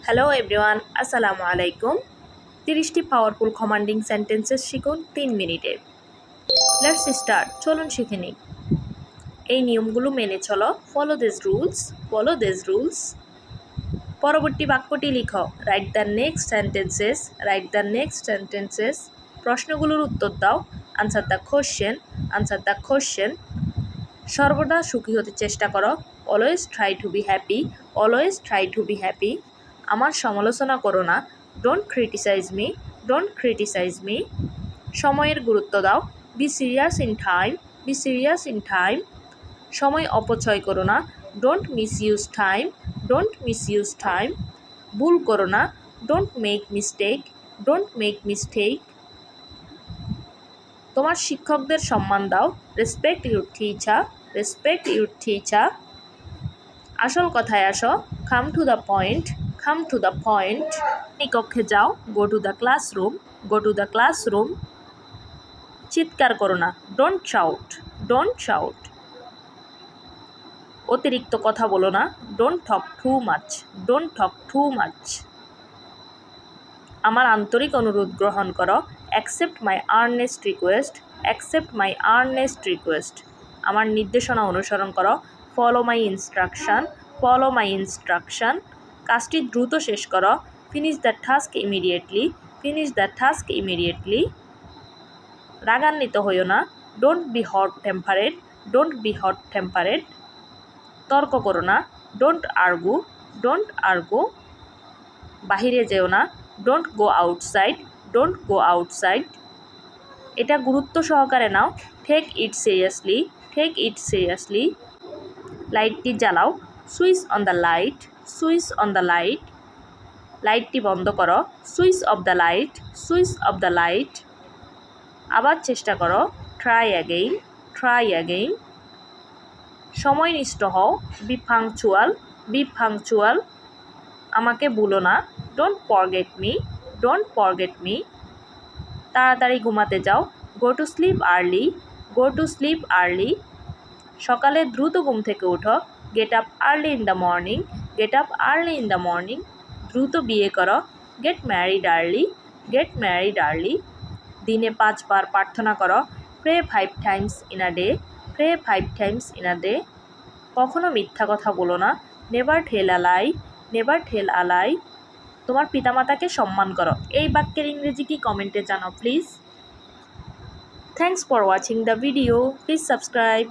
Hello everyone, আসসালামু আলাইকুম। 30টি powerful commanding sentences শিখুন 3 মিনিটে। Let's start. চলুন শিখে নিই। এই নিয়মগুলো মেনে চলো। Follow this rules. পরবর্তী বাক্যটি লিখো। Write the next sentences. প্রশ্নগুলোর উত্তর দাও। Answer the question. সর্বদা সুখী হতে চেষ্টা করো। Always try to be happy. আমার সমালোচনা করো না। Don't criticize me. সময়ের গুরুত্ব দাও। Be serious in time. সময় অপচয় করো না। Don't misuse time. ভুল করো না। Don't make mistake. তোমার শিক্ষকদের সম্মান দাও। Respect your teacher. আসল কথায় আসো। Come to the point. কক্ষে যাও। Go to the classroom. চিৎকার করো না। Don't shout. অতিরিক্ত কথা বলো না। Don't talk too much. আমার আন্তরিক অনুরোধ গ্রহণ করো। Accept my earnest request. আমার নির্দেশনা অনুসরণ করো। Follow my instruction. কাজটি দ্রুত শেষ করো। Finish the task immediately. রাগান্বিত হইও না। Don't be hot tempered. তর্ক করো না। Don't argue. বাহিরে যেও না। Don't go outside. এটা গুরুত্ব সহকারে নাও। Take it seriously. লাইটটি জ্বালাও। Switch on the light. লাইটটি বন্ধ করো। Switch off the light. আবার চেষ্টা করো। Try again. সময় নিষ্ঠ হও। Be punctual. আমাকে ভুলো না। Don't forget me. তাড়াতাড়ি ঘুমাতে যাও। Go to sleep early. সকালে দ্রুত ঘুম থেকে ওঠো। Get up early in the morning. দ্রুত বিয়ে করো। Get married early. দিনে 5 বার প্রার্থনা করো। Pray 5 Times in a day. কখনো মিথ্যা কথা বলো না। নেভার টেল আ লাই। তোমার পিতামাতাকে সম্মান করো। এই বাক্যের ইংরেজি কি কমেন্টে জানাও please. Thanks for watching the video. Please subscribe.